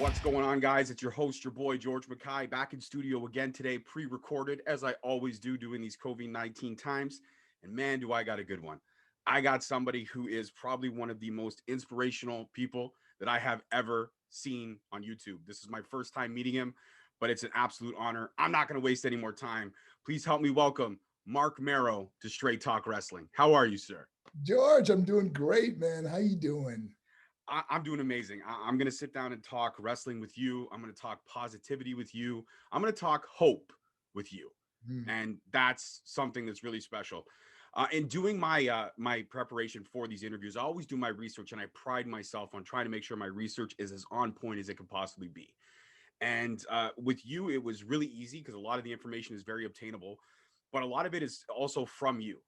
What's going on, guys? It's your host, your boy, George Mackay, back in studio again today, pre-recorded, as I always do during these COVID-19 times. And man, do I got a good one. I got somebody who is probably one of the most inspirational people that I have ever seen on YouTube. This is my first time meeting him, but it's an absolute honor. I'm not going to waste any more time. Please help me welcome Marc Mero to Straight Talk Wrestling. How are you, sir? George, I'm doing great, man. How you doing? I'm doing amazing. I'm going to sit down and talk wrestling with you. I'm going to talk positivity with you. I'm going to talk hope with you. Hmm. And that's something that's really special. In doing my preparation for these interviews, I always do my research, and I pride myself on trying to make sure my research is as on point as it can possibly be. And with you, it was really easy because a lot of the information is very obtainable, but a lot of it is also from you.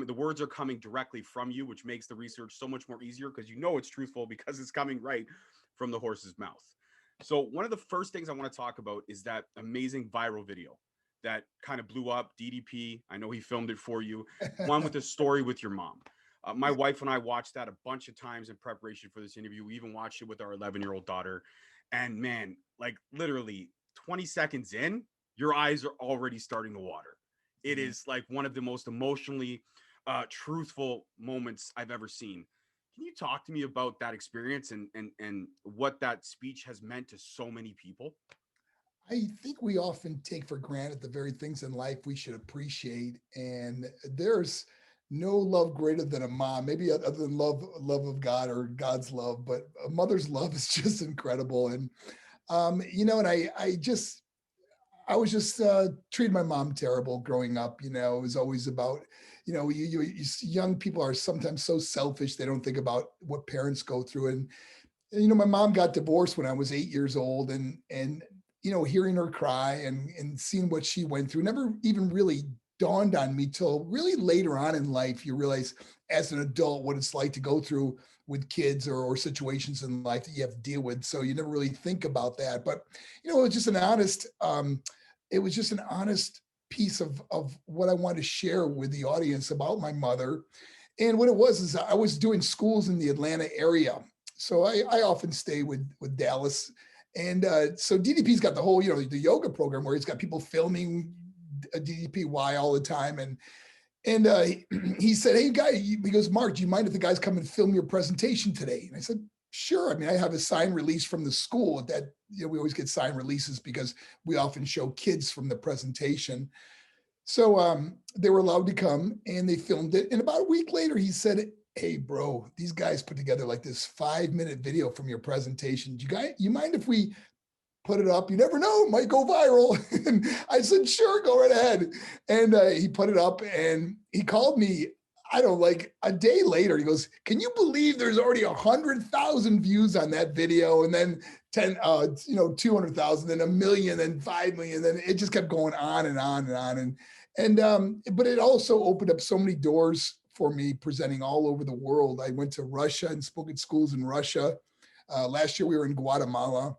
The words are coming directly from you, which makes the research so much more easier because you know it's truthful because it's coming right from the horse's mouth. So one of the first things I want to talk about is that amazing viral video that kind of blew up. DDP, I know he filmed it for you. One with a story with your mom. My wife and I watched that a bunch of times in preparation for this interview. We even watched it with our 11-year-old daughter. And man, like literally 20 seconds in, your eyes are already starting to water. It is like one of the most emotionally truthful moments I've ever seen. Can you talk to me about that experience and what that speech has meant to so many people? I think we often take for granted the very things in life we should appreciate. And there's no love greater than a mom, maybe other than love of God or God's love, but a mother's love is just incredible. And and I was just treating my mom terrible growing up. It was always about, young people are sometimes so selfish. They don't think about what parents go through. And my mom got divorced when I was 8 years old, and hearing her cry and seeing what she went through never even really dawned on me till really later on in life. You realize as an adult what it's like to go through with kids or situations in life that you have to deal with. So you never really think about that. But it was just an honest piece of what I wanted to share with the audience about my mother. And what it was is I was doing schools in the Atlanta area. So I often stay with Dallas. And so DDP's got the whole, the yoga program where he's got people filming a DDPY all the time. And he said, "Hey, guy," he goes, "Mark, do you mind if the guys come and film your presentation today?" And I said, "Sure." I mean, I have a sign release from the school that, we always get sign releases because we often show kids from the presentation. So they were allowed to come and they filmed it. And about a week later, he said, "Hey, bro, these guys put together like this 5-minute video from your presentation. You mind if we put it up? You never know, it might go viral." And I said, "Sure, go right ahead." And he put it up and he called me, I don't know, like a day later. He goes, "Can you believe there's already 100,000 views on that video?" And then 200,000, then 1 million, then 5 million. Then it just kept going on and on and on. But it also opened up so many doors for me presenting all over the world. I went to Russia and spoke at schools in Russia. Last year we were in Guatemala.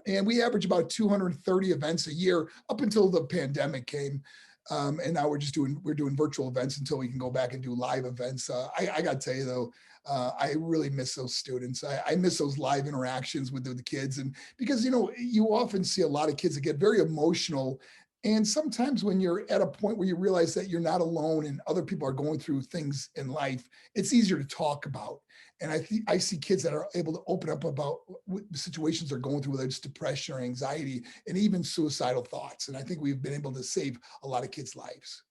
And we average about 230 events a year up until the pandemic came. And now we're doing virtual events until we can go back and do live events. I got to tell you though, I really miss those students. I miss those live interactions with the kids. And because, you often see a lot of kids that get very emotional. And sometimes when you're at a point where you realize that you're not alone and other people are going through things in life, it's easier to talk about. And I see kids that are able to open up about what situations they're going through, whether it's depression or anxiety and even suicidal thoughts. And I think we've been able to save a lot of kids' lives.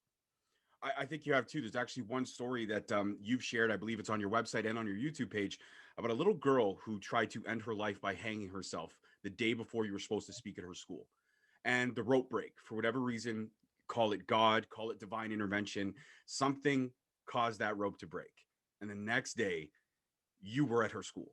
I think you have too. There's actually one story that you've shared. I believe it's on your website and on your YouTube page about a little girl who tried to end her life by hanging herself the day before you were supposed to speak at her school. And the rope break, for whatever reason, call it God, call it divine intervention, something caused that rope to break. And the next day, you were at her school.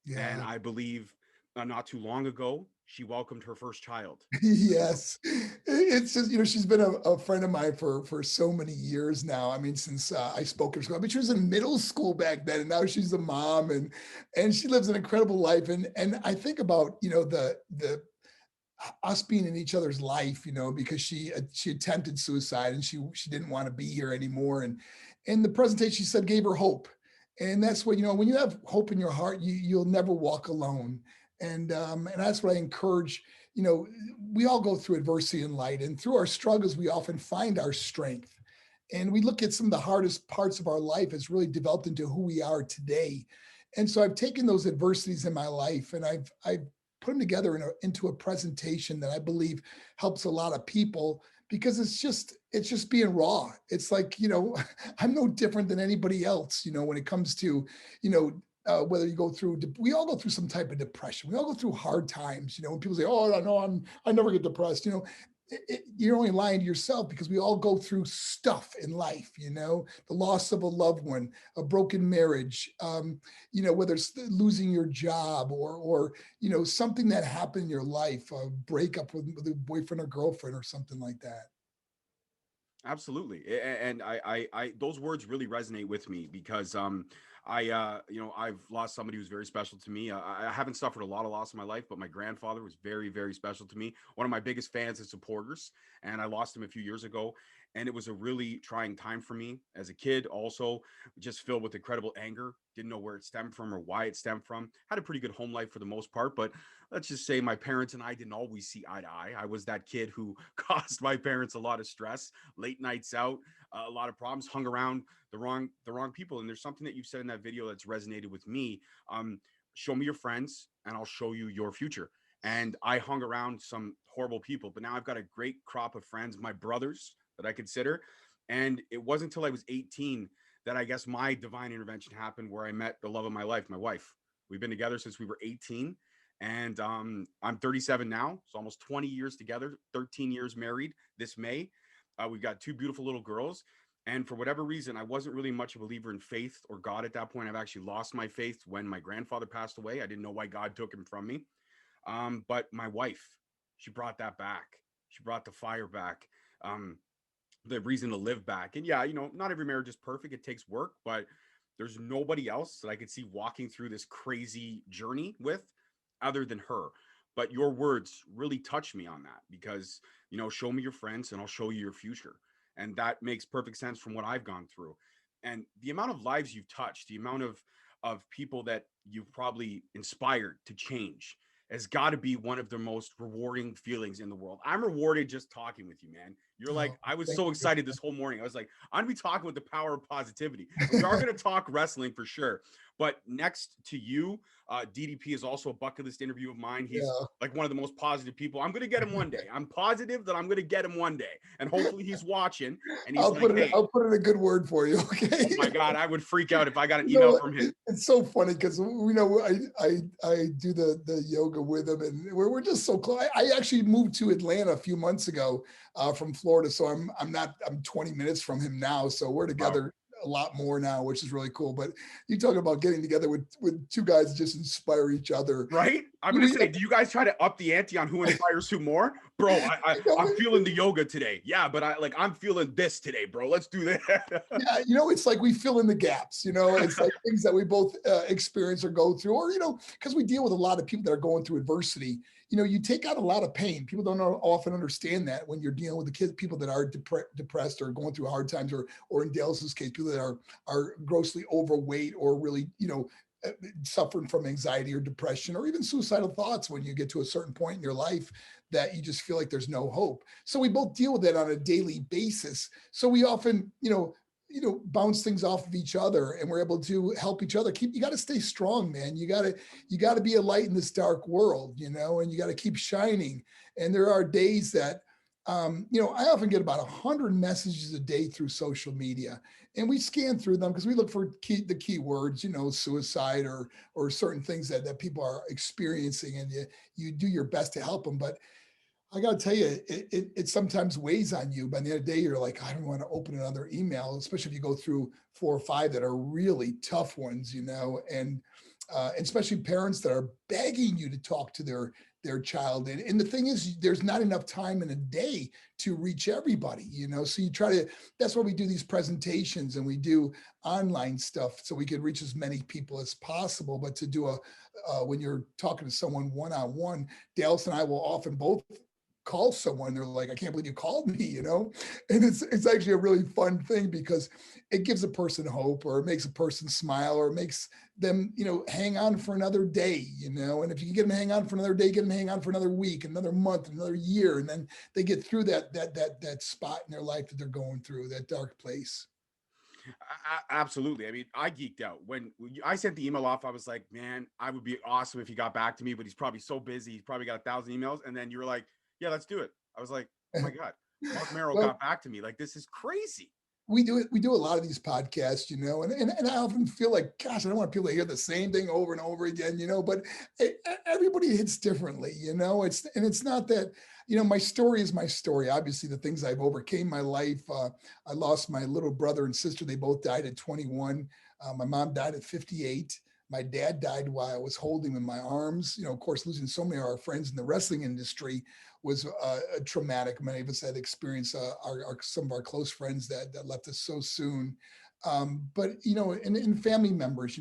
And Yeah. I believe not too long ago, she welcomed her first child. Yes. It's just, she's been a friend of mine for so many years now. I mean, since I spoke at her school. I mean, she was in middle school back then, and now she's a mom, and she lives an incredible life. And I think about, the us being in each other's life, because she attempted suicide and she didn't want to be here anymore. And the presentation, she said, gave her hope. And that's what, when you have hope in your heart, you'll never walk alone. And that's what I encourage. We all go through adversity in life, and through our struggles, we often find our strength. And we look at some of the hardest parts of our life as really developed into who we are today. And so I've taken those adversities in my life, and I've put them together into a presentation that I believe helps a lot of people, because it's just being raw. It's like, I'm no different than anybody else, when it comes to, you know, whether you go through, we all go through some type of depression. We all go through hard times. When people say, "Oh, I know, I never get depressed," you're only lying to yourself, because we all go through stuff in life. The loss of a loved one, a broken marriage, whether it's losing your job, or something that happened in your life, a breakup with a boyfriend or girlfriend or something like that. Absolutely. And those words really resonate with me because I've lost somebody who's very special to me. I haven't suffered a lot of loss in my life, but my grandfather was very, very special to me. One of my biggest fans and supporters, and I lost him a few years ago. And it was a really trying time for me as a kid, also just filled with incredible anger. Didn't know where it stemmed from or why it stemmed from. Had a pretty good home life for the most part, but let's just say my parents and I didn't always see eye to eye. I was that kid who caused my parents a lot of stress, late nights out, a lot of problems, hung around the wrong people. And there's something that you've said in that video that's resonated with me. Show me your friends, and I'll show you your future. And I hung around some horrible people, but now I've got a great crop of friends, my brothers that I consider. And it wasn't until I was 18 that I guess my divine intervention happened, where I met the love of my life, my wife. We've been together since we were 18, and I'm 37 now, so almost 20 years together, 13 years married this May. We've got two beautiful little girls. And for whatever reason, I wasn't really much of a believer in faith or God at that point. I've actually lost my faith when my grandfather passed away. I didn't know why God took him from me. But my wife, she brought that back. She brought the fire back, the reason to live back. And yeah, not every marriage is perfect. It takes work, but there's nobody else that I could see walking through this crazy journey with other than her. But your words really touch me on that because, show me your friends and I'll show you your future. And that makes perfect sense from what I've gone through. And the amount of lives you've touched, the amount of people that you've probably inspired to change has got to be one of the most rewarding feelings in the world. I'm rewarded just talking with you, man. You're like, Oh, I was thank so you. excited this whole morning. I was like, I'm gonna be talking with the power of positivity. And we are gonna talk wrestling for sure. But next to you, DDP is also a bucket list interview of mine. He's Yeah. like one of the most positive people. I'm gonna get him one day. I'm positive that I'm gonna get him one day. And hopefully he's watching and he's like, hey, I'll put in a good word for you. oh Okay. my God, I would freak out if I got an email from him. It's so funny because I do the yoga with him, and we're just so close. I actually moved to Atlanta a few months ago from Florida, so I'm 20 minutes from him now. So we're Wow. together a lot more now, which is really cool. But you talk about getting together with two guys that just inspire each other. Right? I'm gonna We, say, do you guys try to up the ante on who inspires who more? Bro, you know, I'm feeling the yoga today. Yeah, but I'm feeling this today, bro. Let's do that. yeah, it's like we fill in the gaps. It's like things that we both experience or go through, or because we deal with a lot of people that are going through adversity. You take out a lot of pain. People don't often understand that when you're dealing with the kids, people that are depressed or going through hard times, or in Dallas's case, people that are grossly overweight, or really, suffering from anxiety or depression, or even suicidal thoughts when you get to a certain point in your life that you just feel like there's no hope. So we both deal with that on a daily basis. So we often, bounce things off of each other, and we're able to help each other. You got to stay strong, man. You got to be a light in this dark world, and you got to keep shining. And there are days that, I often get about 100 messages a day through social media, and we scan through them because we look for the key words, suicide or certain things that people are experiencing, and you do your best to help them. But I got to tell you, it sometimes weighs on you. By the end of the day, you're like, I don't want to open another email, especially if you go through 4 or 5 that are really tough ones, and especially parents that are begging you to talk to their child. And the thing is, there's not enough time in a day to reach everybody, so you try to, that's why we do these presentations and we do online stuff so we can reach as many people as possible. But to do when you're talking to someone one-on-one, Dallas and I will often both call someone, they're like, I can't believe you called me, and it's actually a really fun thing because it gives a person hope, or it makes a person smile, or it makes them, hang on for another day, and if you can get them to hang on for another day, get them to hang on for another week, another month, another year, and then they get through that spot in their life that they're going through, that dark place. Absolutely. I mean, I geeked out when I sent the email off. I was like, man, I would be awesome if he got back to me, but he's probably so busy. He's probably got 1,000 emails. And then you were like, yeah, let's do it. I was like, oh my God, Marc Mero Well, got back to me. Like, this is crazy. we do it. We do a lot of these podcasts, and I often feel like, gosh, I don't want people to hear the same thing over and over again, but everybody hits differently, it's not that, my story is my story. Obviously the things I've overcame my life. I lost my little brother and sister. They both died at 21. My mom died at 58. My dad died while I was holding him in my arms. Of course, losing so many of our friends in the wrestling industry was traumatic. Many of us had experienced some of our close friends that left us so soon. But in family members,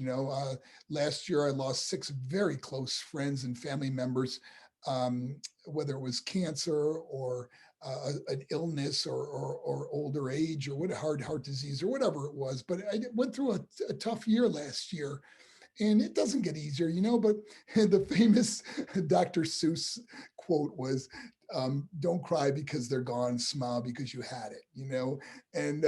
last year I lost 6 very close friends and family members, whether it was cancer or an illness or older age or what heart disease or whatever it was. But I went through a tough year last year, and it doesn't get easier, but the famous Dr. Seuss quote was, don't cry because they're gone, smile because you had it, and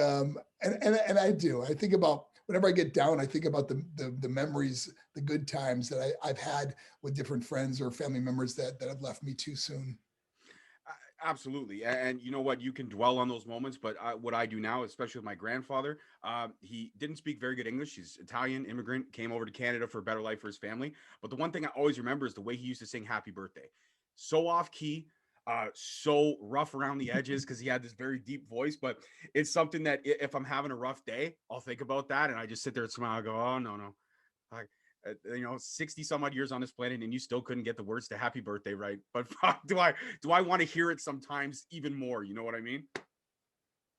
I do. I think about, whenever I get down, I think about the memories, the good times that I've had with different friends or family members that have left me too soon. Absolutely. And you know what? You can dwell on those moments, but what I do now, especially with my grandfather, he didn't speak very good English. He's Italian immigrant, came over to Canada for a better life for his family. But the one thing I always remember is the way he used to sing Happy Birthday. So off key, so rough around the edges because he had this very deep voice. But it's something that if I'm having a rough day, I'll think about that and I just sit there and smile and go, oh, no, no. I, 60 some odd years on this planet and you still couldn't get the words to happy birthday right. But fuck, do I want to hear it sometimes even more? You know what I mean?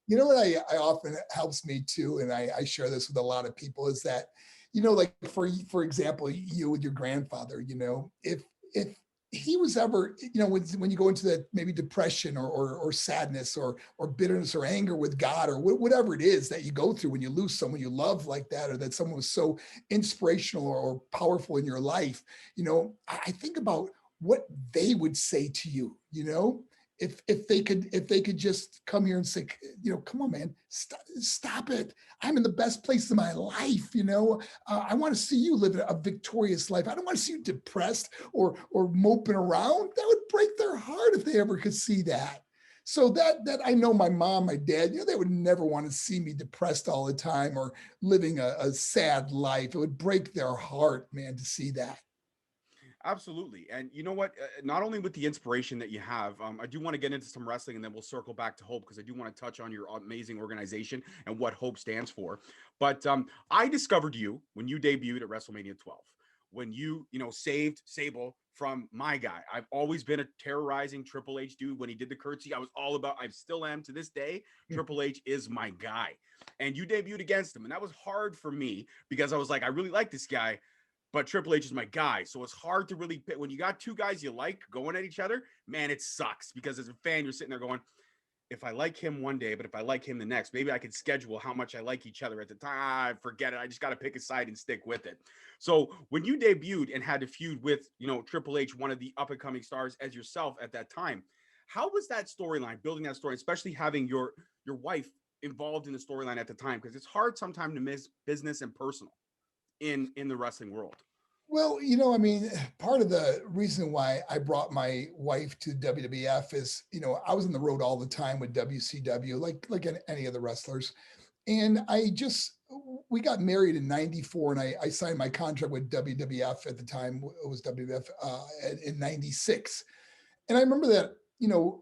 What I often helps me too, and I share this with a lot of people, is that, like for example, you with your grandfather, if he was ever, when you go into that maybe depression or sadness or bitterness or anger with God or whatever it is that you go through when you lose someone you love like that, or that someone was so inspirational or powerful in your life, I think about what they would say to you, if they could just come here and say, come on, man, stop it. I'm in the best place in my life. I want to see you live a victorious life. I don't want to see you depressed or moping around. That would break their heart if they ever could see that. So that I know my mom, my dad, they would never want to see me depressed all the time or living a sad life. It would break their heart, man, to see that. Absolutely. And you know what? Not only with the inspiration that you have, I do want to get into some wrestling and then we'll circle back to Hope because I do want to touch on your amazing organization and what Hope stands for. But I discovered you when you debuted at WrestleMania 12, when you saved Sable from my guy. I've always been a terrorizing Triple H dude. When he did the curtsy, I was all about, I still am to this day. Triple H is my guy. And you debuted against him. And that was hard for me because I was like, I really like this guy, but Triple H is my guy. So it's hard to really pick when you got two guys you like going at each other, man, it sucks because as a fan, you're sitting there going, if I like him one day, but if I like him the next, maybe I could schedule how much I like each other at the time. Forget it. I just got to pick a side and stick with it. So when you debuted and had to feud with, Triple H, one of the up and coming stars as yourself at that time, how was that storyline, building that story, especially having your wife involved in the storyline at the time? Because it's hard sometimes to miss business and personal in the wrestling world. Well, I mean, part of the reason why I brought my wife to WWF is, I was on the road all the time with WCW, like any of the wrestlers. And we got married in 94 and I signed my contract with WWF at the time. It was WWF in 96. And I remember that,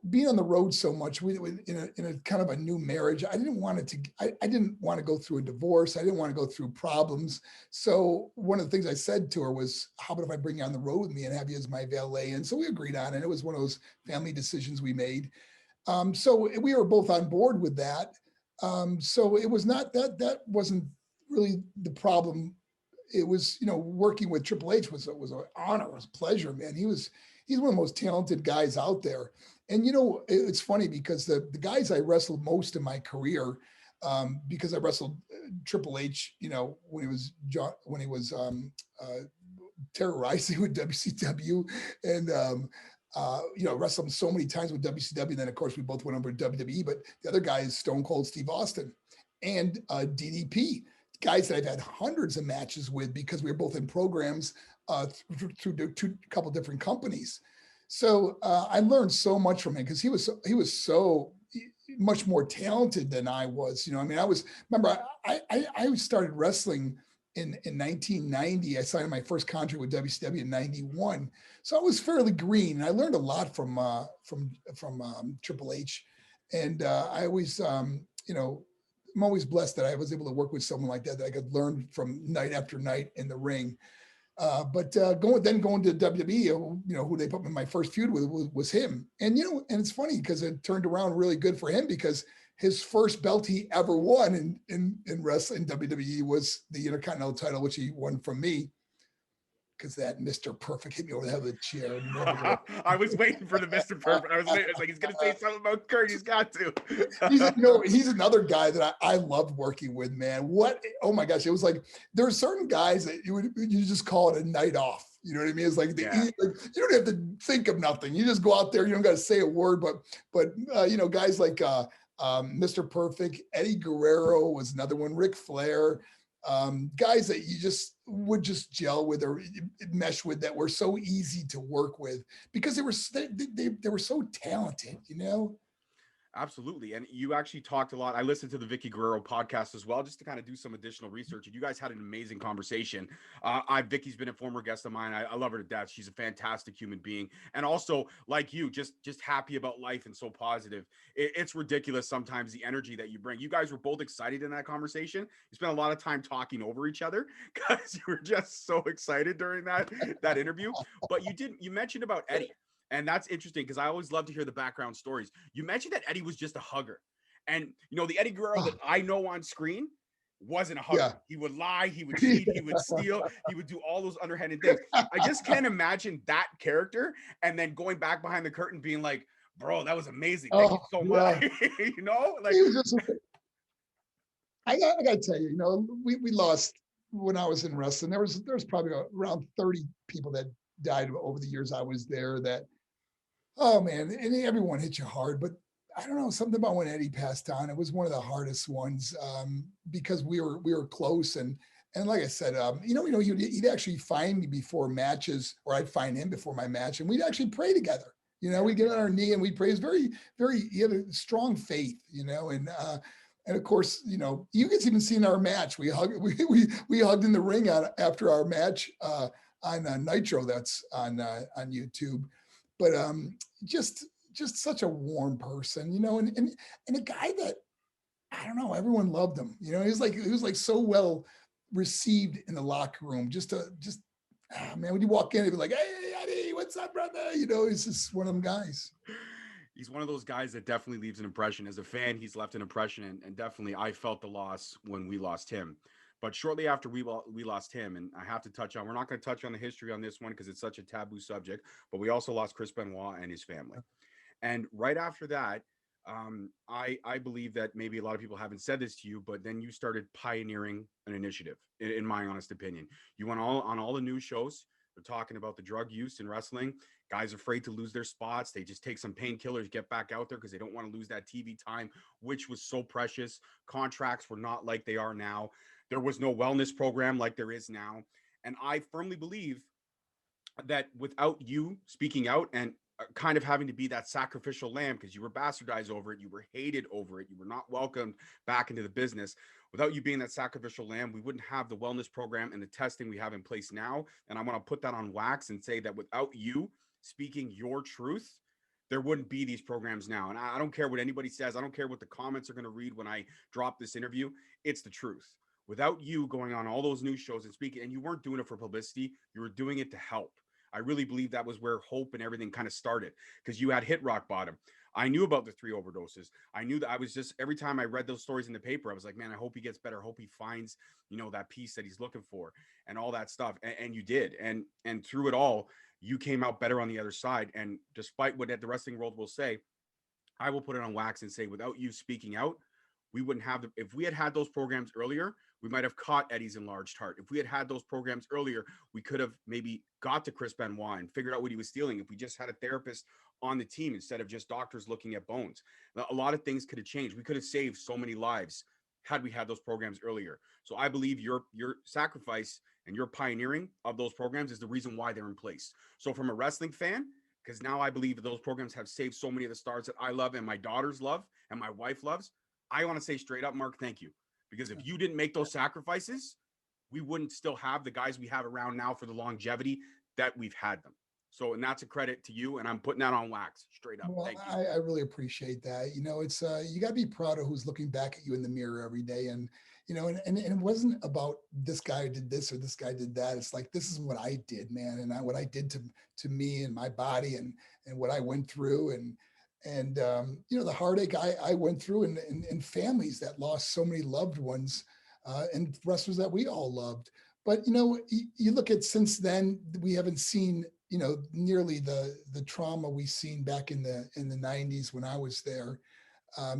being on the road so much, we in a kind of a new marriage. I didn't want I didn't want to go through a divorce. I didn't want to go through problems. So one of the things I said to her was, how about if I bring you on the road with me and have you as my valet? And so we agreed on it. It was one of those family decisions we made. So we were both on board with that. So it was not that wasn't really the problem it was, working with Triple H was an honor, it was a pleasure, man. He's one of the most talented guys out there. And it's funny because the guys I wrestled most in my career, because I wrestled Triple H, when he was terrorizing with WCW, and wrestled him so many times with WCW. And then of course we both went over to WWE. But the other guy is Stone Cold Steve Austin and DDP, guys that I've had hundreds of matches with because we were both in programs through a couple different companies. So I learned so much from him because he was so much more talented than I was. I started wrestling in 1990. I signed my first contract with WCW in 91. So I was fairly green. And I learned a lot from Triple H. And I always, I'm always blessed that I was able to work with someone like that I could learn from night after night in the ring. But going to WWE, who they put me in my first feud with was him. And, and it's funny because it turned around really good for him because his first belt he ever won in wrestling WWE was the Intercontinental title, which he won from me. Because that Mr. Perfect hit me over the head of the chair. I was waiting for the Mr. Perfect. I was like, he's gonna say something about Kurt. He's got to. He's another guy that I loved working with, man. Oh my gosh, it was like there are certain guys that you just call it a night off. You know what I mean? It's like, you don't have to think of nothing. You just go out there. You don't got to say a word. But guys like Mr. Perfect, Eddie Guerrero was another one. Ric Flair. Guys that you just would just gel with or mesh with, that were so easy to work with because they were so talented, Absolutely. And you actually talked a lot. I listened to the Vicky Guerrero podcast as well, just to kind of do some additional research. And you guys had an amazing conversation. Vicky's been a former guest of mine. I love her to death. She's a fantastic human being. And also, like you, just happy about life and so positive. It's ridiculous sometimes the energy that you bring. You guys were both excited in that conversation. You spent a lot of time talking over each other because you were just so excited during that interview. But you mentioned about Eddie. And that's interesting because I always love to hear the background stories. You mentioned that Eddie was just a hugger. And, the Eddie Guerrero that I know on screen wasn't a hugger. Yeah. He would lie, he would cheat, he would steal, he would do all those underhanded things. I just can't imagine that character and then going back behind the curtain being like, bro, that was amazing. Thank you so much. Like, I got to tell you, we lost when I was in wrestling. There was probably around 30 people that died over the years I was there that, oh man, and everyone hit you hard, but I don't know, something about when Eddie passed on, it was one of the hardest ones because we were close and like I said, he'd actually find me before matches, or I'd find him before my match, and we'd actually pray together. We'd get on our knee and we'd pray. It was very, very, he had a strong faith, and of course, you guys even seen our match. We hugged in the ring after our match on Nitro. That's on YouTube. But just such a warm person, and a guy that, I don't know, everyone loved him. He was like so well received in the locker room. Man, when you walk in, he'd be like, "Hey, Eddie, what's up, brother?" He's just one of them guys. He's one of those guys that definitely leaves an impression. As a fan, he's left an impression, and definitely I felt the loss when we lost him. But shortly after we lost him, and I have to touch on, we're not going to touch on the history on this one because it's such a taboo subject, but we also lost Chris Benoit and his family. And right after that, I believe that maybe a lot of people haven't said this to you, but then you started pioneering an initiative, in my honest opinion. You went on all the news shows. They're talking about the drug use in wrestling. Guys afraid to lose their spots. They just take some painkillers, get back out there because they don't want to lose that TV time, which was so precious. Contracts were not like they are now. There was no wellness program like there is now. And I firmly believe that without you speaking out and kind of having to be that sacrificial lamb, because you were bastardized over it, you were hated over it, you were not welcomed back into the business. Without you being that sacrificial lamb, we wouldn't have the wellness program and the testing we have in place now. And I want to put that on wax and say that without you speaking your truth, there wouldn't be these programs now. And I don't care what anybody says. I don't care what the comments are going to read when I drop this interview. It's the truth. Without you going on all those news shows and speaking, and you weren't doing it for publicity, you were doing it to help. I really believe that was where hope and everything kind of started, because you had hit rock bottom. I knew about the 3 overdoses. I knew that I was just every time I read those stories in the paper, I was like, man, I hope he gets better. I hope he finds, that peace that he's looking for and all that stuff. And you did. And through it all, you came out better on the other side. And despite what the wrestling world will say, I will put it on wax and say, without you speaking out, we wouldn't have if we had had those programs earlier, we might have caught Eddie's enlarged heart. If we had had those programs earlier, we could have maybe got to Chris Benoit and figured out what he was stealing. If we just had a therapist on the team instead of just doctors looking at bones, a lot of things could have changed. We could have saved so many lives had we had those programs earlier. So I believe your sacrifice and your pioneering of those programs is the reason why they're in place. So from a wrestling fan, because now I believe those programs have saved so many of the stars that I love and my daughters love and my wife loves. I want to say straight up, Mark, thank you. Because if you didn't make those sacrifices, we wouldn't still have the guys we have around now for the longevity that we've had them. So, and that's a credit to you. And I'm putting that on wax straight up. Well, Thank you. I really appreciate that. It's you got to be proud of who's looking back at you in the mirror every day. And and it wasn't about this guy did this or this guy did that. It's like this is what I did, man, and what I did to me and my body and what I went through and the heartache I went through and families that lost so many loved ones and wrestlers that we all loved. But you look at since then we haven't seen nearly the trauma we seen back in the 90s when I was there.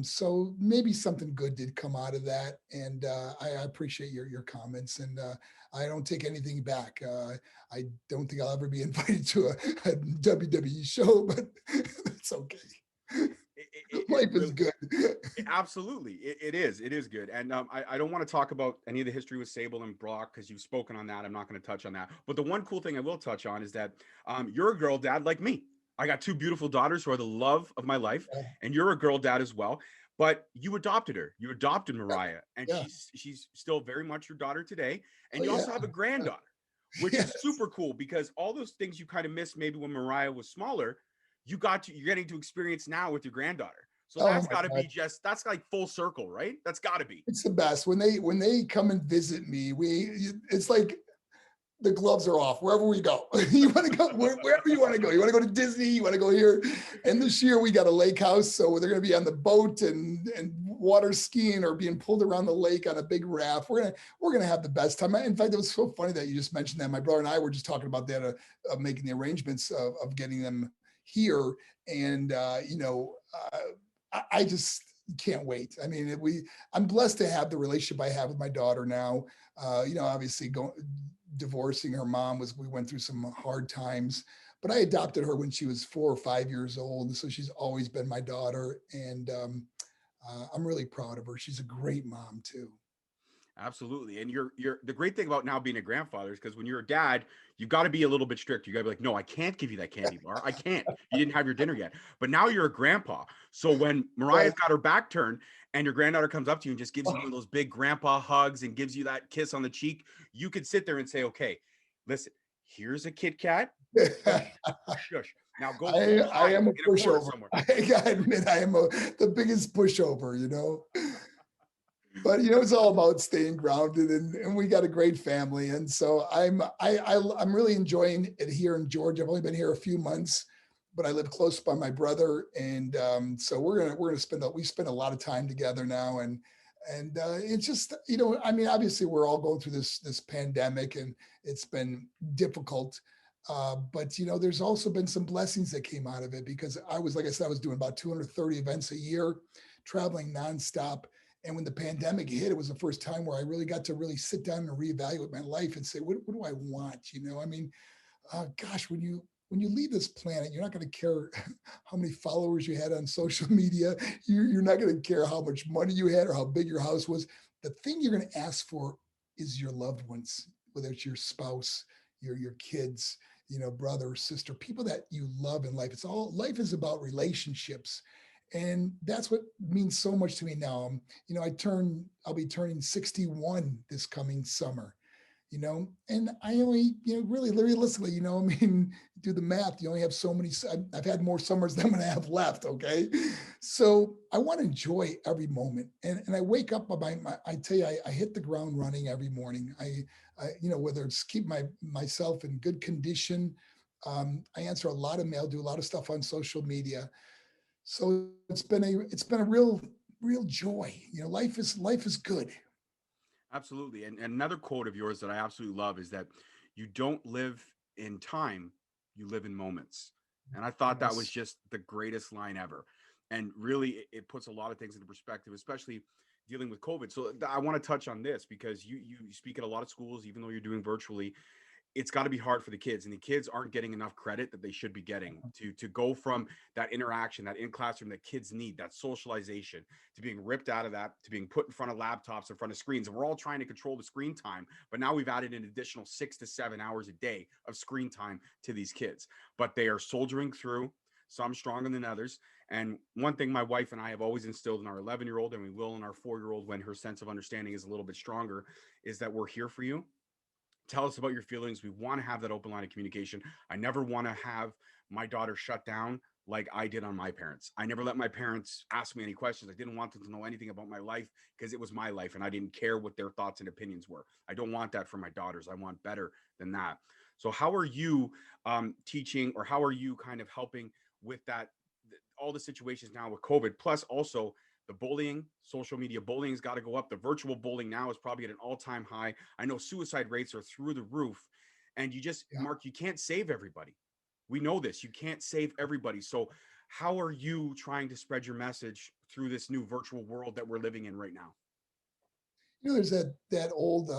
So maybe something good did come out of that, and I appreciate your comments, and I don't take anything back. I don't think I'll ever be invited to a WWE show, but it's okay. Life is Really, good. absolutely, it is. It is good. And I don't want to talk about any of the history with Sable and Brock because you've spoken on that. I'm not going to touch on that. But the one cool thing I will touch on is that you're a girl dad like me. I got 2 beautiful daughters who are the love of my life, Yeah, and you're a girl dad as well. But you adopted her. You adopted yeah, Mariah, and yeah. she's still very much your daughter today. Oh And you yeah, also have a granddaughter, which is yes. super cool because all those things you kind of missed maybe when Mariah was smaller, you're getting to experience now with your granddaughter. So Oh that's my got to God. be that's like full circle, right? That's got to be. It's the best when they come and visit me. It's like the gloves are off wherever we go. You want to go wherever you want to go. You want to go to Disney. You want to go here. And this year we got a lake house, so they're going to be on the boat and water skiing or being pulled around the lake on a big raft. We're gonna have the best time. In fact, it was so funny that you just mentioned that. My brother and I were just talking about that, making the arrangements of getting them here, and I just can't wait. I mean, I'm blessed to have the relationship I have with my daughter now. Obviously going divorcing her mom we went through some hard times, but I adopted her when she was 4 or 5 years old. So she's always been my daughter. And I'm really proud of her. She's a great mom too. Absolutely. And you're the great thing about now being a grandfather is because when you're a dad, you've got to be a little bit strict. You got to be like, no, I can't give you that candy bar. I can't. You didn't have your dinner yet. But now you're a grandpa. So when Mariah's Yes. got her back turned and your granddaughter comes up to you and just gives you Oh, one of those big grandpa hugs and gives you that kiss on the cheek, you could sit there and say, okay, listen, here's a Kit Kat. Shush, shush. Now go I hide am a in a corner pushover. somewhere. I gotta admit, I am the biggest pushover. But it's all about staying grounded, and we got a great family, and so I'm really enjoying it here in Georgia. I've only been here a few months, but I live close by my brother, and so we're gonna spend a lot of time together now, and it's just I mean, obviously we're all going through this pandemic, and it's been difficult. But there's also been some blessings that came out of it because like I said, I was doing about 230 events a year, traveling nonstop. And when the pandemic hit, it was the first time where I really got to really sit down and reevaluate my life and say, what do I want? I mean, gosh, when you leave this planet, you're not going to care how many followers you had on social media. You're not going to care how much money you had or how big your house was. The thing you're going to ask for is your loved ones, whether it's your spouse, your kids, brother or sister, people that you love in life. Life is about relationships. And that's what means so much to me now. I'll be turning 61 this coming summer, and I only, really realistically, I mean, do the math. You only have so many. I've had more summers than what I have left. Okay. So I want to enjoy every moment. And I wake up, I tell you, I hit the ground running every morning. Whether it's keep myself in good condition. I answer a lot of mail, do a lot of stuff on social media. So it's been a real joy. Life is good. Absolutely. And another quote of yours that I absolutely love is that you don't live in time, you live in moments. And I thought that was Yes. just the greatest line ever. And really, it puts a lot of things into perspective, especially dealing with COVID. So I want to touch on this because you speak at a lot of schools, even though you're doing virtually. It's got to be hard for the kids, and the kids aren't getting enough credit that they should be getting to go from that interaction, that in classroom that kids need, that socialization, to being ripped out of that, to being put in front of laptops, in front of screens. And we're all trying to control the screen time, but now we've added an additional 6 to 7 hours a day of screen time to these kids. But they are soldiering through, some stronger than others. And one thing my wife and I have always instilled in our 11-year-old, and we will in our 4-year-old when her sense of understanding is a little bit stronger, is that we're here for you. Tell us about your feelings. We want to have that open line of communication. I never want to have my daughter shut down like I did on my parents. I never let my parents ask me any questions. I didn't want them to know anything about my life because it was my life and I didn't care what their thoughts and opinions were. I don't want that for my daughters. I want better than that. So, how are you teaching, or how are you kind of helping with that? All the situations now with COVID, plus also the bullying, social media bullying's got to go up. The virtual bullying now is probably at an all-time high. I know suicide rates are through the roof. And you just, Yeah. Mark, you can't save everybody. We know this. You can't save everybody. So how are you trying to spread your message through this new virtual world that we're living in right now? There's that old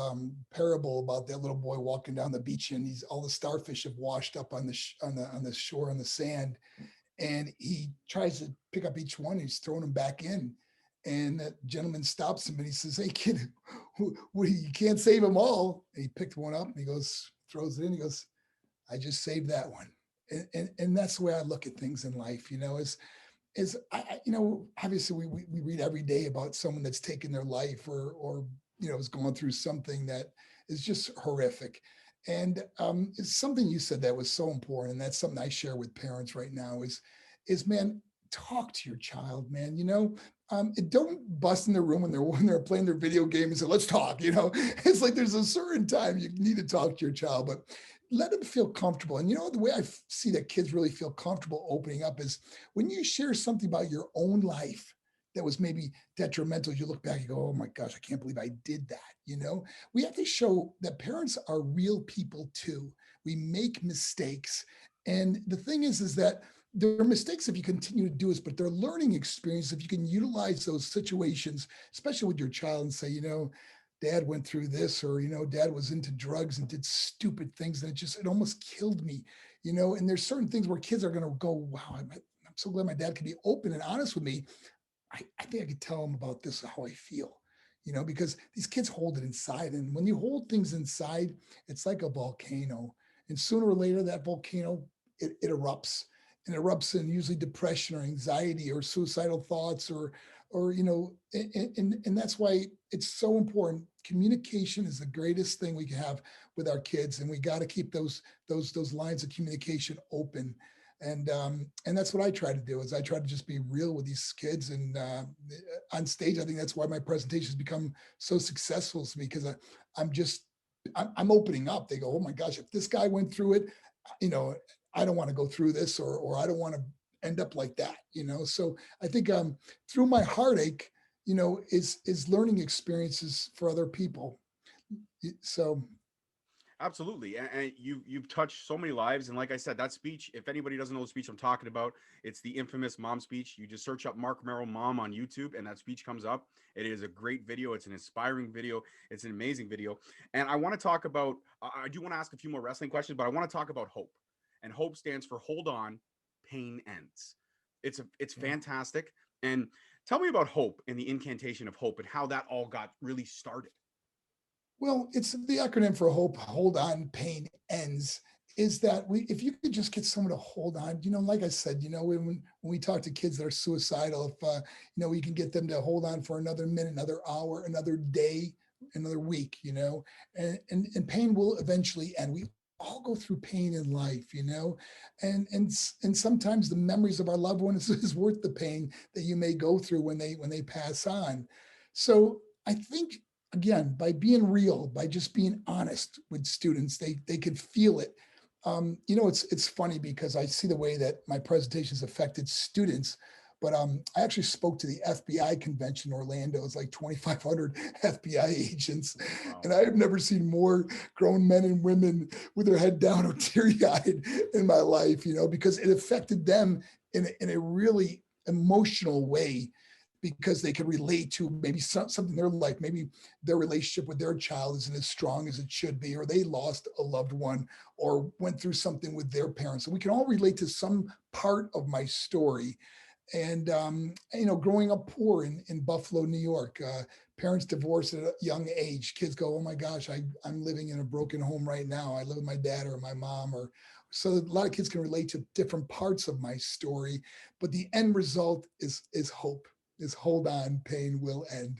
parable about that little boy walking down the beach, and he's all the starfish have washed up on the shore on the sand, and he tries to pick up each one. He's throwing them back in, and that gentleman stops him and he says, "Hey kid, you can't save them all." And he picked one up and he goes, throws it in. He goes, "I just saved that one." And that's the way I look at things in life. Is obviously we read every day about someone that's taken their life, or is going through something that is just horrific. And it's something you said that was so important, and that's something I share with parents right now is man, talk to your child, man. Don't bust in the room when they're playing their video game and say, "Let's talk." It's like there's a certain time you need to talk to your child, but let them feel comfortable. And the way I see that kids really feel comfortable opening up is when you share something about your own life that was maybe detrimental. You look back, you go, "Oh my gosh, I can't believe I did that." We have to show that parents are real people too. We make mistakes. And the thing is that there are mistakes if you continue to do this, but they're learning experience if you can utilize those situations, especially with your child, and say, "Dad went through this," or "Dad was into drugs and did stupid things, and it almost killed me." And there's certain things where kids are going to go, "Wow, I'm so glad my dad can be open and honest with me. I think I could tell him about this, how I feel." Because these kids hold it inside. And when you hold things inside, it's like a volcano. And sooner or later, that volcano, it erupts. And it erupts in usually depression or anxiety or suicidal thoughts, and that's why it's so important. Communication is the greatest thing we can have with our kids. And we got to keep those lines of communication open. And that's what I try to do, is I try to just be real with these kids. And on stage, I think that's why my presentations become so successful, to me, because I'm opening up. They go, "Oh my gosh, if this guy went through it, you know I don't want to go through this, or I don't want to end up like that." So I think through my heartache, is learning experiences for other people. So Absolutely, and you've touched so many lives. And like I said, that speech, if anybody doesn't know the speech I'm talking about, it's the infamous mom speech. You just search up Marc Mero mom on YouTube, and that speech comes up. It is a great video. It's an inspiring video. It's an amazing video. And I want to talk about. I do want to ask a few more wrestling questions, but I want to talk about hope. And hope stands for hold on, pain ends. It's yeah. fantastic. And tell me about hope and the incantation of hope and how that all got really started. Well, it's the acronym for hope. Hold on, pain ends. Is that if you could just get someone to hold on, like I said, when we talk to kids that are suicidal, if we can get them to hold on for another minute, another hour, another day, another week, and pain will eventually end. We all go through pain in life, and sometimes the memories of our loved ones is worth the pain that you may go through when they pass on. So I think, again, by being real, by just being honest with students, they could feel it. It's funny because I see the way that my presentations affected students, But I actually spoke to the FBI convention in Orlando. It was like 2,500 FBI agents. Wow. And I have never seen more grown men and women with their head down or teary-eyed in my life, because it affected them in a really emotional way, because they could relate to maybe something in their life. Maybe their relationship with their child isn't as strong as it should be, or they lost a loved one, or went through something with their parents. And we can all relate to some part of my story. And growing up poor in Buffalo, New York, parents divorced at a young age. Kids go, "Oh my gosh, I'm living in a broken home right now. I live with my dad or my mom." Or so a lot of kids can relate to different parts of my story. But the end result is hope. Is hold on, pain will end.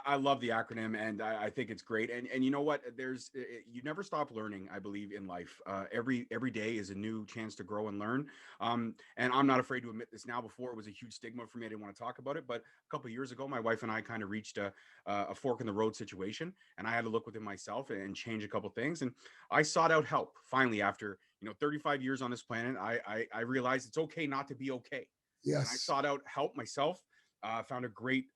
I love the acronym, and I think it's great. And you know what? You never stop learning. I believe in life. Every day is a new chance to grow and learn. And I'm not afraid to admit this now. Before, it was a huge stigma for me. I didn't want to talk about it. But a couple of years ago, my wife and I kind of reached a fork in the road situation, and I had to look within myself and change a couple of things. And I sought out help finally after 35 years on this planet. I realized it's okay not to be okay, and I Yes. sought out help myself. Found a great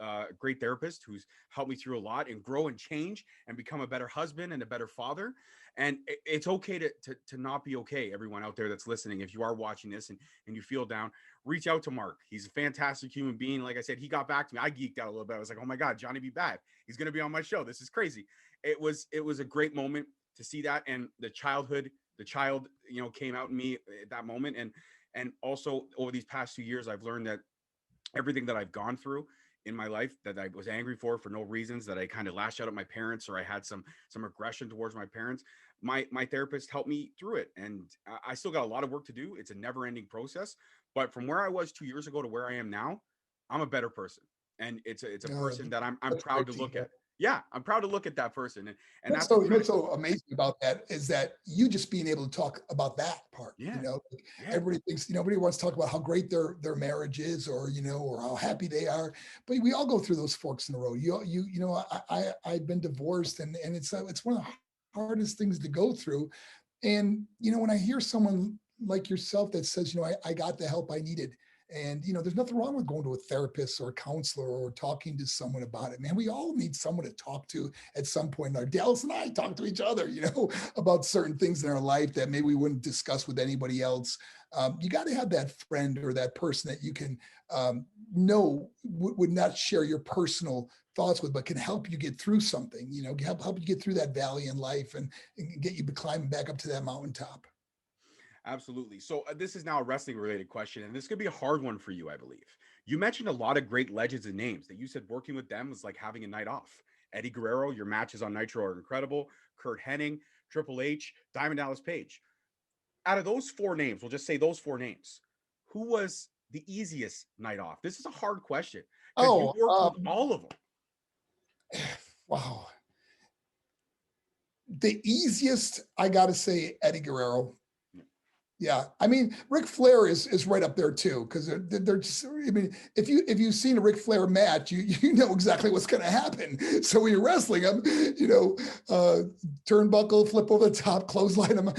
therapist who's helped me through a lot and grow and change and become a better husband and a better father. And it's okay to not be okay. Everyone out there that's listening, if you are watching this and you feel down, reach out to Marc. He's a fantastic human being. Like I said, he got back to me. I geeked out a little bit. I was like, oh my God, Johnny B. Bad. He's going to be on my show. This is crazy. It was a great moment to see that. And the child, came out in me at that moment. And also over these past 2 years, I've learned that everything that I've gone through in my life that I was angry for no reasons, that I kind of lashed out at my parents, or I had some aggression towards my parents. My therapist helped me through it, and I still got a lot of work to do. It's a never ending process, but from where I was 2 years ago to where I am now, I'm a better person, and it's a Uh, person that I'm that's proud great to to look hear. at. Yeah, I'm proud to look at that person, and What's that's a so what's critical. so amazing about that is that you just being able to talk about that part. Yeah, Like, yeah. everybody thinks, everybody wants to talk about how great their marriage is, or how happy they are. But we all go through those forks in the road. I've been divorced, and it's one of the hardest things to go through. And when I hear someone like yourself that says, I got the help I needed. And there's nothing wrong with going to a therapist or a counselor or talking to someone about it. Man, we all need someone to talk to at some point. Our Dallas and I talk to each other, about certain things in our life that maybe we wouldn't discuss with anybody else. You got to have that friend or that person that you can know would not share your personal thoughts with, but can help you get through something. Help you get through that valley in life, and get you climbing back up to that mountaintop. Absolutely. So this is now a wrestling related question, and this could be a hard one for you, I believe. You mentioned a lot of great legends and names that you said working with them was like having a night off. Eddie Guerrero, your matches on Nitro are incredible. Kurt Hennig, Triple H, Diamond Dallas Page. Out of those four names, we'll just say those four names. Who was the easiest night off? This is a hard question because you Oh, worked with all of them. wow. The easiest, I got to say, Eddie Guerrero. Yeah, I mean, Ric Flair is right up there too, because they're just. I mean, if you've seen a Ric Flair match, you know exactly what's going to happen. So when you're wrestling him, turnbuckle, flip over the top, clothesline him, on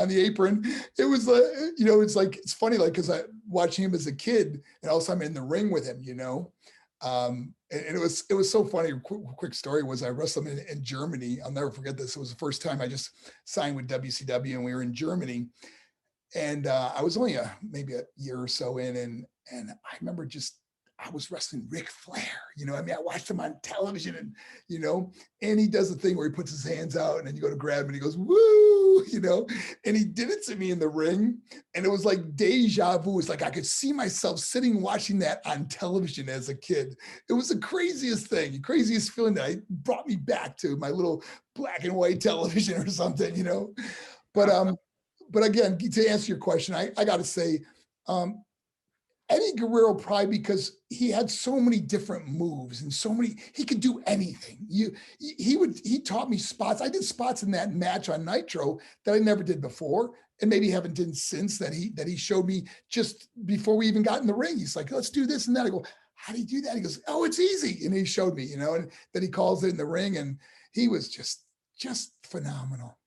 the apron. It was it's funny, like, because I watching him as a kid, and also I'm in the ring with him, and it was so funny. Quick story was I wrestled him in Germany. I'll never forget this. It was the first time I just signed with WCW, and we were in Germany. And I was only maybe a year or so in, and I remember I was wrestling Ric Flair. I mean, I watched him on television, and he does the thing where he puts his hands out, and then you go to grab him, and he goes, "Woo!" And he did it to me in the ring, and it was like deja vu. It's like I could see myself sitting watching that on television as a kid. It was the craziest thing, the craziest feeling that brought me back to my little black and white television or something. But but again, to answer your question, I got to say, Eddie Guerrero, probably because he had so many different moves and he could do anything. He taught me spots. I did spots in that match on Nitro that I never did before, and maybe haven't done since, that he showed me just before we even got in the ring. He's like, "Let's do this and that." I go, "How do you do that?" He goes, "Oh, it's easy." And he showed me, and then he calls it in the ring, and he was just phenomenal.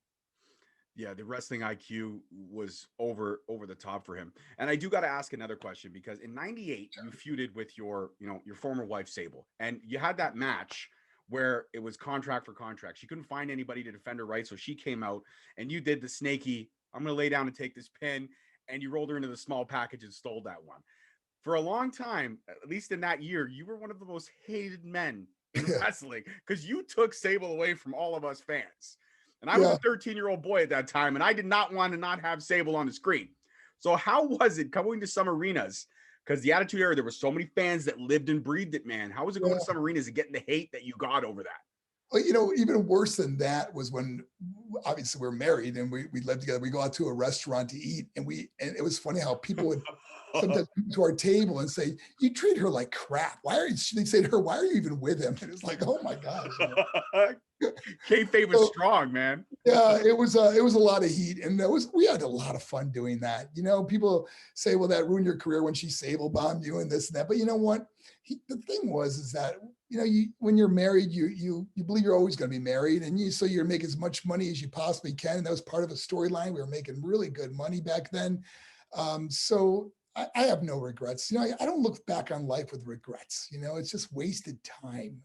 Yeah, the wrestling IQ was over the top for him. And I do got to ask another question because in 98 you feuded with your former wife Sable, and you had that match where it was contract for contract. She couldn't find anybody to defend her rights, so she came out and you did the snaky, I'm going to lay down and take this pin, and you rolled her into the small package and stole that one. For a long time, at least in that year, you were one of the most hated men in Yeah, wrestling because you took Sable away from all of us fans. And I was a yeah. 13-year-old boy at that time, and I did not want to not have Sable on the screen. So how was it coming to some arenas? Because the Attitude Era, there were so many fans that lived and breathed it, man. How was it going to Yeah. some arenas and getting the hate that you got over that? Well, even worse than that was when obviously we're married and we lived together. We go out to a restaurant to eat, and it was funny how people would sometimes come to our table and say, "You treat her like crap. Why are you?" They say to her, "Why are you even with him?" And it's like, "Oh my gosh." Kayfabe was So strong, man. yeah, it was a lot of heat, and we had a lot of fun doing that. People say, "Well, that ruined your career when she Sable bombed you and this and that." But you know what? The thing was is that when you're married, you believe you're always going to be married, and you're make as much money as you possibly can. And that was part of a storyline. We were making really good money back then, so I have no regrets. I don't look back on life with regrets. It's just wasted time.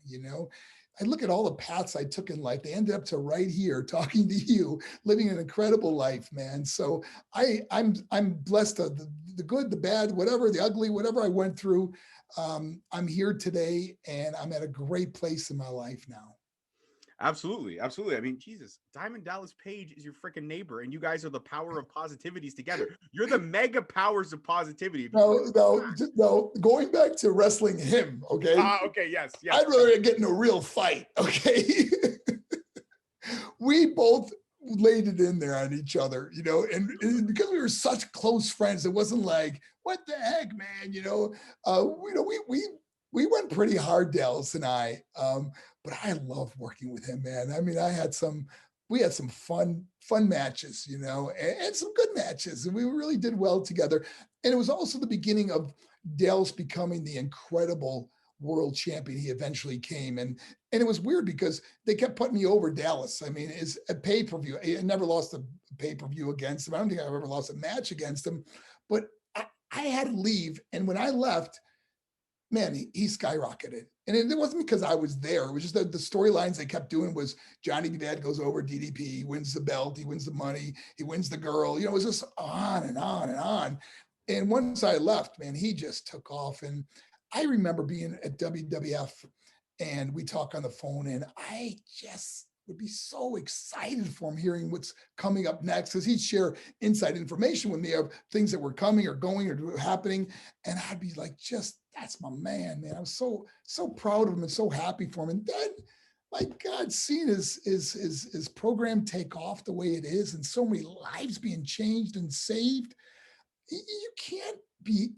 I look at all the paths I took in life. They ended up to right here talking to you, living an incredible life, man. So I'm blessed of the good, the bad, whatever, the ugly, whatever I went through. I'm here today and I'm at a great place in my life now. Absolutely, absolutely. I mean, Jesus, Diamond Dallas Page is your freaking neighbor, and you guys are the power of positivities together. You're the mega powers of positivity. If you No, no, no. Going back to wrestling him, okay? okay, yes, yes. I'd rather get in a real fight, okay? We both laid it in there on each other, and because we were such close friends, it wasn't like, what the heck, man, we went pretty hard, Dallas and I, but I love working with him, man. I mean, we had some fun matches, and some good matches, and we really did well together. And it was also the beginning of Dallas becoming the incredible world champion he eventually came. And it was weird because they kept putting me over Dallas. I mean, it's a pay-per-view. I never lost a pay-per-view against him. I don't think I've ever lost a match against him, but I had to leave. And when I left, man, he skyrocketed. And it wasn't because I was there. It was just that the storylines they kept doing was Johnny B. Bad goes over DDP, he wins the belt, he wins the money, he wins the girl. It was just on and on and on. And once I left, man, he just took off. And I remember being at WWF and we talk on the phone, and I just would be so excited for him hearing what's coming up next because he'd share inside information with me of things that were coming or going or happening. And I'd be like, just that's my man. I was so proud of him and so happy for him. And then, my God, seeing his program take off the way it is and so many lives being changed and saved, you can't be.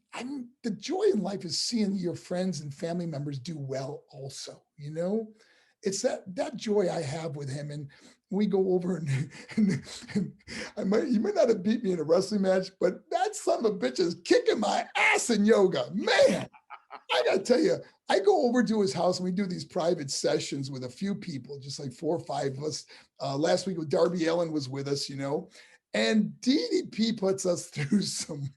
The joy in life is seeing your friends and family members do well also, it's that joy I have with him. And we go over and he might not have beat me in a wrestling match, but that son of a bitch is kicking my ass in yoga, man. I gotta tell you, I go over to his house and we do these private sessions with a few people, just like 4 or 5 of us. Last week, Darby Allin was with us, and DDP puts us through some.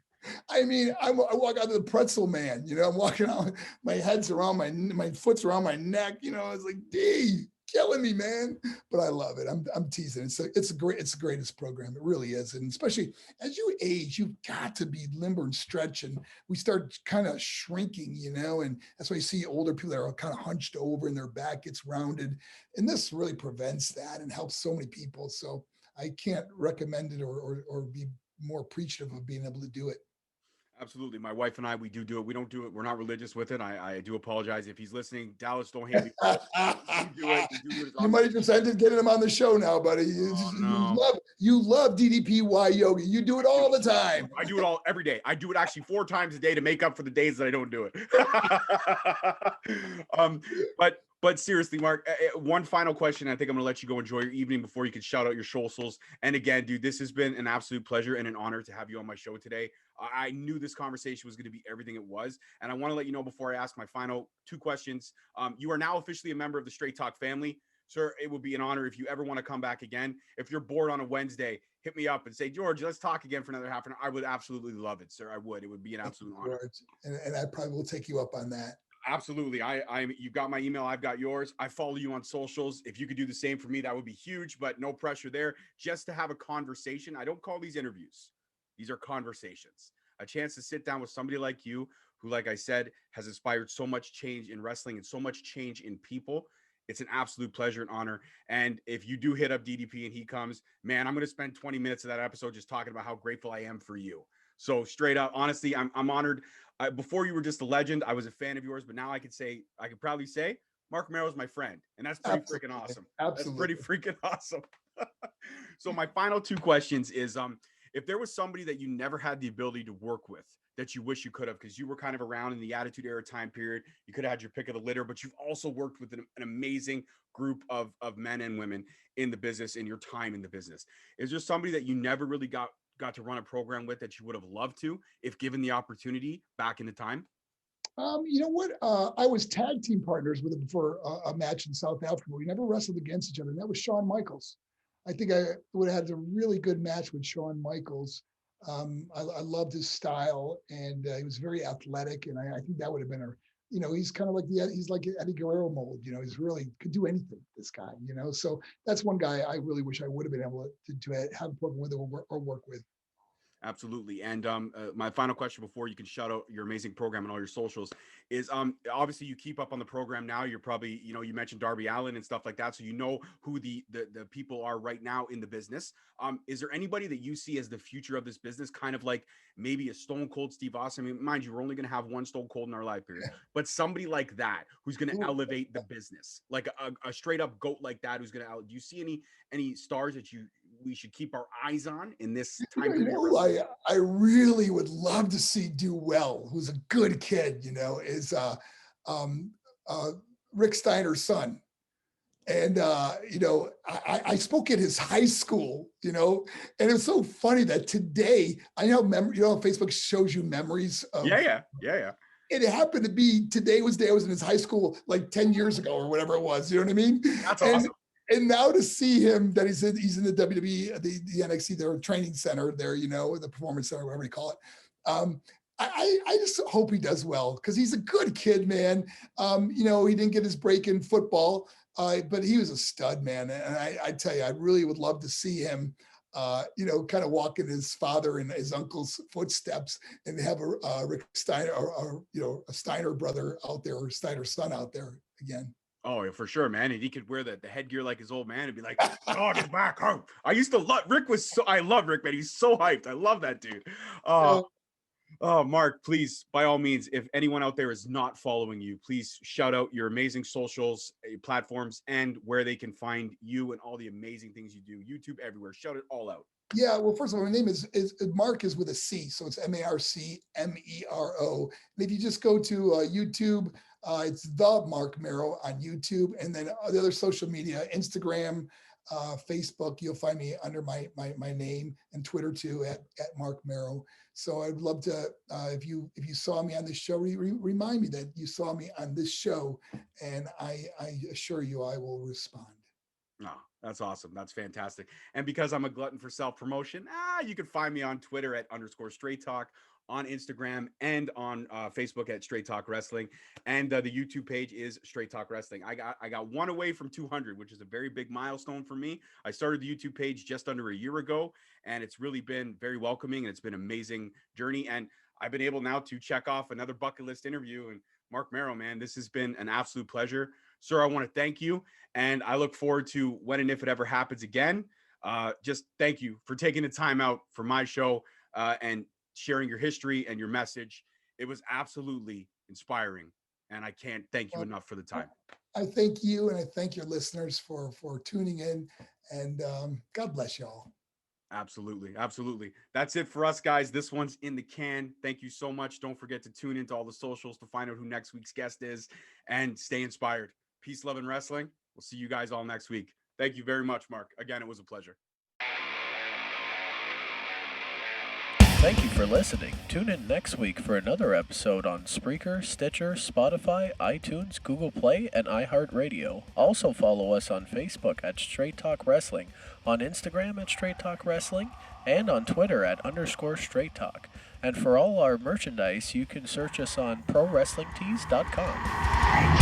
I mean, I walk out of the pretzel man, I'm walking out, my head's around my foot's around my neck, it's like, D, killing me, man. But I love it. I'm teasing. It's the greatest program. It really is. And especially as you age, you've got to be limber and stretch. And we start kind of shrinking, and that's why you see older people that are kind of hunched over and their back gets rounded. And this really prevents that and helps so many people. So I can't recommend it or be more appreciative of being able to do it. Absolutely. My wife and I, we do it. We don't do it. We're not religious with it. I do apologize if he's listening. Dallas, don't hate me for it. We do it. We do it. You might have just ended getting him on the show now, buddy. Oh, no. You love DDPY yoga. You do it all the time. I do it all every day. I do it actually 4 times a day to make up for the days that I don't do it. But seriously, Mark, one final question. I think I'm going to let you go enjoy your evening before you can shout out your socials. And again, dude, this has been an absolute pleasure and an honor to have you on my show today. I knew this conversation was going to be everything it was. And I want to let you know before I ask my final 2 questions, you are now officially a member of the Straight Talk family. Sir, it would be an honor if you ever want to come back again. If you're bored on a Wednesday, hit me up and say, George, let's talk again for another half an hour. I would absolutely love it, sir. I would. It would be an Thank you, absolute honor. George. And I probably will take you up on that. Absolutely. You've got my email. I've got yours. I follow you on socials. If you could do the same for me, that would be huge, but no pressure there. Just to have a conversation. I don't call these interviews. These are conversations. A chance to sit down with somebody like you, who, like I said, has inspired so much change in wrestling and so much change in people. It's an absolute pleasure and honor. And if you do hit up DDP and he comes, man, I'm going to spend 20 minutes of that episode just talking about how grateful I am for you. So straight up, honestly, I'm honored. Before you were just a legend, I was a fan of yours, but now I could proudly say Marc Mero is my friend, and that's pretty freaking awesome. Absolutely. That's pretty freaking awesome. So my final two questions is, if there was somebody that you never had the ability to work with that you wish you could have, because you were kind of around in the Attitude Era time period, you could have had your pick of the litter, but you've also worked with an amazing group of men and women in the business in your time in the business. Is there somebody that you never really got to run a program with that you would have loved to, if given the opportunity back in the time? You know what? I was tag team partners with him for a match in South Africa. We never wrestled against each other, and that was Shawn Michaels. I think I would have had a really good match with Shawn Michaels. I loved his style, and he was very athletic, and I think that would have been he's kind of like he's like Eddie Guerrero mold. He's really could do anything. This guy, So that's one guy I really wish I would have been able to have a program with or work with. Absolutely. And my final question before you can shout out your amazing program and all your socials is, obviously you keep up on the program now. You're probably, you mentioned Darby Allin and stuff like that. So you know who the people are right now in the business. Is there anybody that you see as the future of this business, kind of like maybe a Stone Cold Steve Austin? I mean, mind you, we're only going to have one Stone Cold in our life period, but somebody like that who's going to elevate the business, like a straight up GOAT like that, who's going to do you see any stars that we should keep our eyes on in this time period? I really would love to see do well, who's a good kid, is um, Rick Steiner's son. And I spoke at his high school, and it's so funny that today I know Facebook shows you memories of yeah. It happened to be today was the day I was in his high school like 10 years ago or whatever it was. You know what I mean? That's awesome. And now to see him that he's in the WWE, the NXT, their training center there, the performance center, whatever you call it. I just hope he does well because he's a good kid, man. He didn't get his break in football, but he was a stud, man. And I tell you, I really would love to see him, kind of walk in his father and his uncle's footsteps and have a Rick Steiner or a Steiner brother out there or Steiner son out there again. Oh, for sure, man. And he could wear the headgear like his old man and be like, dog is back home. I used to love Rick I love Rick, man. He's so hyped. I love that dude. Oh, Marc, please, by all means, if anyone out there is not following you, please shout out your amazing socials, platforms, and where they can find you and all the amazing things you do. YouTube, everywhere. Shout it all out. Yeah, well, first of all, my name is Marc is with a C, so it's MarcMero. And if you just go to YouTube, it's the Marc Mero on YouTube, and then the other social media, Instagram, Facebook, you'll find me under my name, and Twitter too at Marc Mero. So I'd love to, if you saw me on this show, remind me that you saw me on this show, and I assure you I will respond. Oh, that's awesome. That's fantastic. And because I'm a glutton for self-promotion, you can find me on Twitter at _Straight Talk, on Instagram and on Facebook at Straight Talk Wrestling. And the YouTube page is Straight Talk Wrestling. I got one away from 200, which is a very big milestone for me. I started the YouTube page just under a year ago, and it's really been very welcoming, and it's been an amazing journey. And I've been able now to check off another bucket list interview. And Marc Mero, man, this has been an absolute pleasure. Sir, I want to thank you, and I look forward to when and if it ever happens again. Just thank you for taking the time out for my show and sharing your history and your message. It was absolutely inspiring, and I can't thank you enough for the time. I thank you, and I thank your listeners for tuning in, and God bless y'all. Absolutely. That's it for us, guys. This one's in the can. Thank you so much. Don't forget to tune into all the socials to find out who next week's guest is, and stay inspired. Peace, love, and wrestling. We'll see you guys all next week. Thank you very much, Marc. Again, it was a pleasure. Thank you for listening. Tune in next week for another episode on Spreaker, Stitcher, Spotify, iTunes, Google Play, and iHeartRadio. Also follow us on Facebook at Straight Talk Wrestling, on Instagram at Straight Talk Wrestling, and on Twitter at _Straight Talk. And for all our merchandise, you can search us on ProWrestlingTees.com.